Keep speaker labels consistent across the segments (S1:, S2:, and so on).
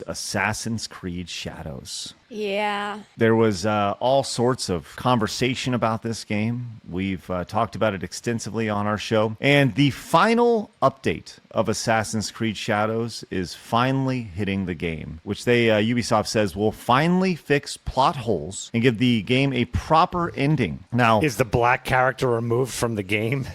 S1: Assassin's Creed Shadows.
S2: Yeah.
S1: There was all sorts of conversation about this game. We've talked about it extensively on our show. And the final update of Assassin's Creed Shadows is finally hitting the game, which Ubisoft says will finally fix plot holes and give the game a proper ending. Now,
S3: is the black character removed from the game?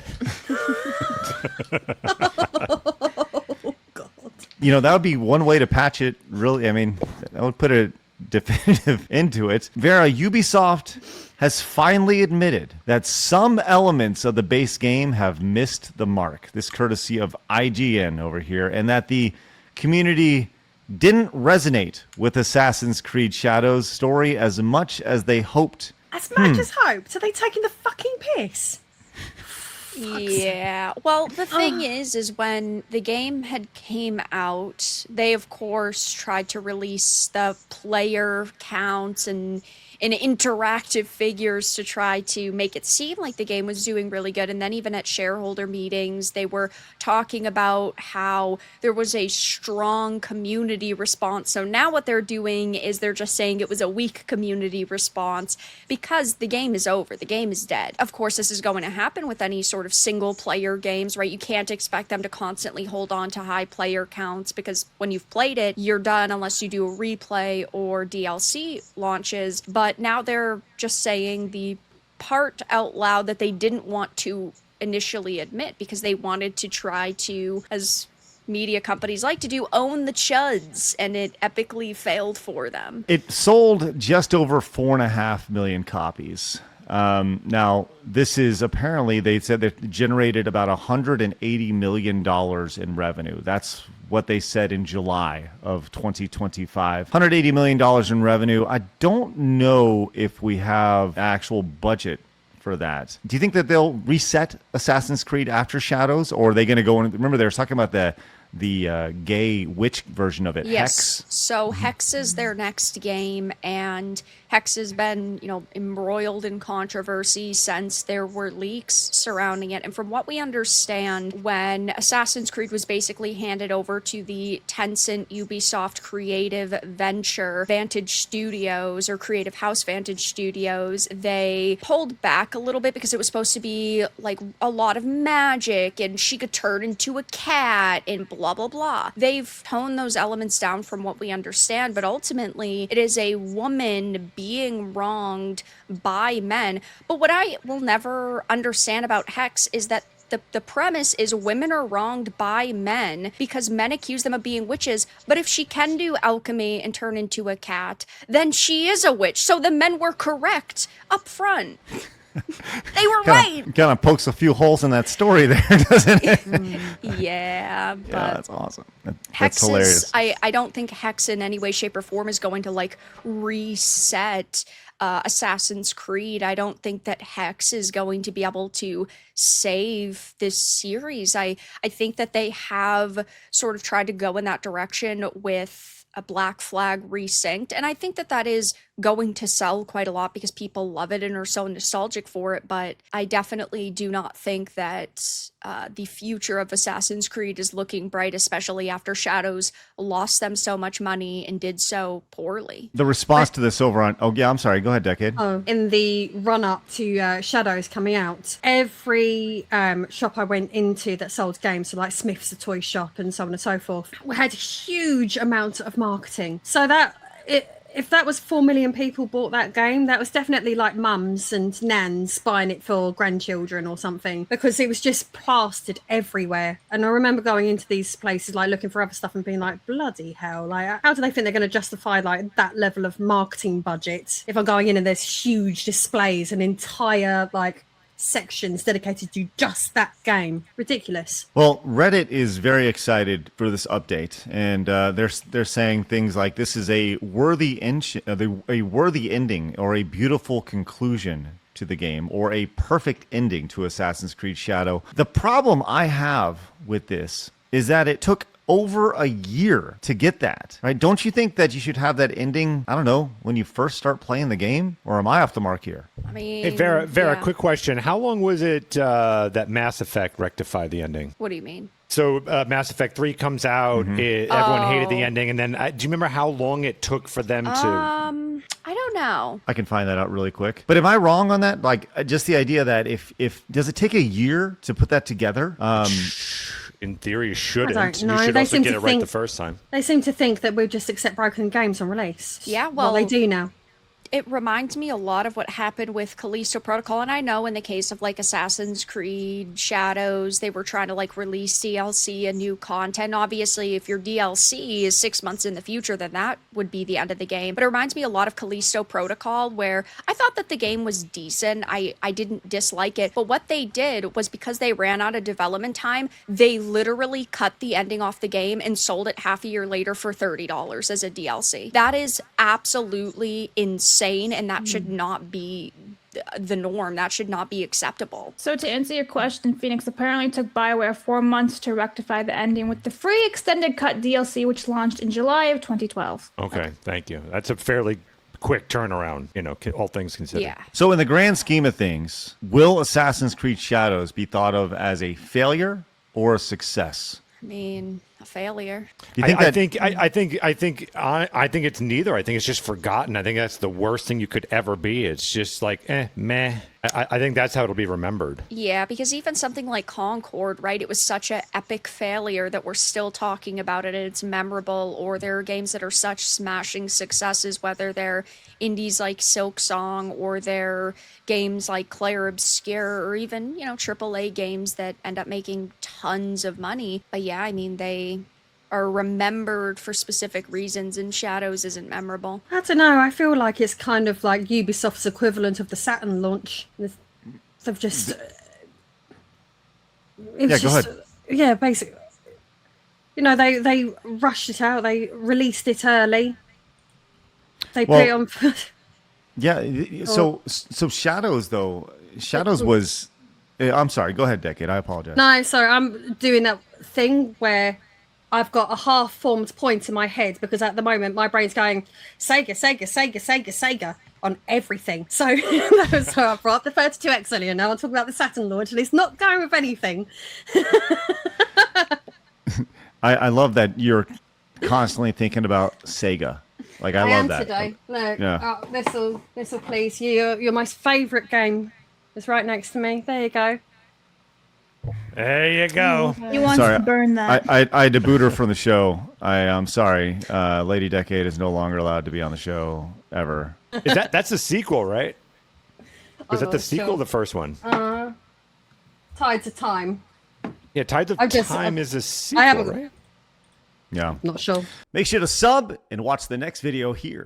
S1: That would be one way to patch it, really. I mean, that would put a definitive into it. Vera, Ubisoft has finally admitted that some elements of the base game have missed the mark. This courtesy of IGN over here, and that the community didn't resonate with Assassin's Creed Shadows' story as much as they hoped.
S4: As much as hoped? Are they taking the fucking piss?
S2: Yeah. Well, the thing is when the game had came out, they of course tried to release the player counts and interactive figures to try to make it seem like the game was doing really good. And then even at shareholder meetings, they were talking about how there was a strong community response. So now what they're doing is they're just saying it was a weak community response because the game is over. The game is dead. Of course, this is going to happen with any sort of single player games, right? You can't expect them to constantly hold on to high player counts because when you've played it, you're done unless you do a replay or DLC launches. But now they're just saying the part out loud that they didn't want to initially admit because they wanted to try to, as media companies like to do, own the chuds, and it epically failed for them.
S1: It sold just over 4.5 million copies. Now, this is apparently, they said that generated about $180 million in revenue. That's what they said in July of 2025. $180 million in revenue. I don't know if we have actual budget for that. Do you think that they'll reset Assassin's Creed after Shadows, or are they going to go in? Remember, they were talking about the gay witch version of it,
S2: yes.
S1: Hex.
S2: So Hex is their next game, and Hex has been, embroiled in controversy since there were leaks surrounding it. And from what we understand, when Assassin's Creed was basically handed over to the Tencent Ubisoft creative venture, Vantage Studios, or Creative House Vantage Studios, they pulled back a little bit because it was supposed to be like a lot of magic, and she could turn into a cat, and blah, blah, blah. They've toned those elements down from what we understand, but ultimately it is a woman being wronged by men. But what I will never understand about Hex is that the premise is women are wronged by men because men accuse them of being witches. But if she can do alchemy and turn into a cat, then she is a witch. So the men were correct up front. They were right.
S1: Kind of pokes a few holes in that story there, doesn't it?
S2: Yeah, but
S1: that's awesome.
S2: Hex
S1: That's hilarious.
S2: I don't think Hex in any way, shape, or form is going to reset Assassin's Creed. I don't think that Hex is going to be able to save this series. I think that they have sort of tried to go in that direction with a Black Flag resynced, and I think that is going to sell quite a lot because people love it and are so nostalgic for it. But I definitely do not think that the future of Assassin's Creed is looking bright, especially after Shadows lost them so much money and did so poorly.
S1: The response to this over on... Oh, yeah, I'm sorry. Go ahead, Decade.
S4: In the run-up to Shadows coming out, every shop I went into that sold games, so like Smith's, a toy shop, and so on and so forth, had a huge amount of marketing. So that... If that was 4 million people bought that game, that was definitely like mums and nans buying it for grandchildren or something, because it was just plastered everywhere. And I remember going into these places, like looking for other stuff and being like, bloody hell, like how do they think they're going to justify like that level of marketing budget if I'm going in and there's huge displays and entire like sections dedicated to just that game? Ridiculous.
S1: Well, Reddit is very excited for this update, and they're saying things like this is a worthy ending or a beautiful conclusion to the game, or a perfect ending to Assassin's Creed Shadow. The problem I have with this is that it took over a year to get that, right? Don't you think that you should have that ending, I don't know, when you first start playing the game? Or am I off the mark here?
S2: I mean,
S3: hey, Vera,
S2: yeah.
S3: quick question. How long was it that Mass Effect rectified the ending?
S2: What do you mean?
S3: So Mass Effect 3 comes out. Everyone hated the ending. And then do you remember how long it took for them to...
S2: I don't know.
S1: I can find that out really quick. But am I wrong on that? Like, just the idea that if does it take a year to put that together?
S3: In theory, you shouldn't.
S4: I don't know.
S3: You should
S4: They
S3: also
S4: seem
S3: get
S4: to
S3: it right
S4: think-
S3: the first time.
S4: They seem to think that we just accept broken games on release.
S2: Yeah,
S4: well, they
S2: well-
S4: do now.
S2: It reminds me a lot of what happened with Kalisto Protocol, and I know in the case of like Assassin's Creed Shadows, they were trying to like release DLC and new content. Obviously, if your DLC is 6 months in the future, then that would be the end of the game. But it reminds me a lot of Kalisto Protocol, where I thought that the game was decent. I didn't dislike it, but what they did was because they ran out of development time, they literally cut the ending off the game and sold it half a year later for $30 as a DLC. That is absolutely insane. And that should not be the norm. That should not be acceptable.
S5: So to answer your question, Phoenix apparently took BioWare 4 months to rectify the ending with the free extended cut DLC, which launched in July of 2012.
S3: Okay, thank you. That's a fairly quick turnaround, all things considered.
S2: Yeah.
S1: So in the grand scheme of things, will Assassin's Creed Shadows be thought of as a failure or a success?
S2: I mean, a failure.
S1: Do you think
S3: I
S1: that?
S3: think it's neither. I think it's just forgotten. I think that's the worst thing you could ever be. It's just like, meh. I think that's how it'll be remembered.
S2: Yeah, because even something like Concord, right? It was such an epic failure that we're still talking about it and it's memorable. Or there are games that are such smashing successes, whether they're indies like Silksong or they're games like Claire Obscure or even, AAA games that end up making tons of money. But yeah, I mean, they are remembered for specific reasons and Shadows isn't memorable.
S4: I don't know. I feel like it's kind of like Ubisoft's equivalent of the Saturn launch. They've just...
S1: Yeah, go ahead.
S4: Yeah, basically. They rushed it out. They released it early. They put it on...
S1: Yeah. So Shadows, though. Shadows was... I'm sorry. Go ahead, Decade. I apologize.
S4: No, sorry. I'm doing that thing where I've got a half-formed point in my head because at the moment my brain's going Sega, Sega, Sega, Sega, Sega on everything. So, so I brought up the 32X earlier. Now I'm talking about the Saturn launch, and it's not going with anything.
S1: I love that you're constantly thinking about Sega. Like I love that.
S4: Today. Look,
S1: Yeah.
S4: this'll please you. Your most favourite game is right next to me. There you go.
S3: There you go.
S5: You want
S1: Sorry,
S5: to burn that.
S1: I had to boot her from the show. I'm sorry. Lady Decade is no longer allowed to be on the show ever.
S3: That's the sequel, right? Was that the sequel or the first one?
S4: Tides of Time.
S3: Yeah, Tides of Time is a sequel,
S4: haven't-
S3: right?
S1: Yeah.
S4: Not sure.
S1: Make sure to sub and watch the next video here.